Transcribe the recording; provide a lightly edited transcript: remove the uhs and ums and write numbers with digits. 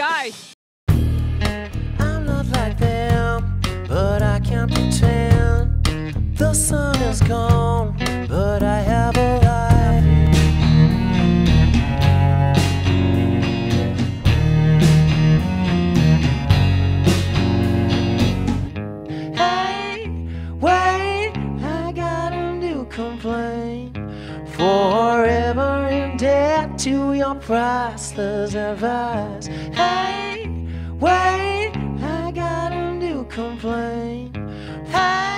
guys. I'm not like them, but I can't pretend. The sun is gone, but I have a life. Hey, wait, I got a new complaint. Forever in debt to your priceless advice. Hey, wait, I got a new complaint. Hey,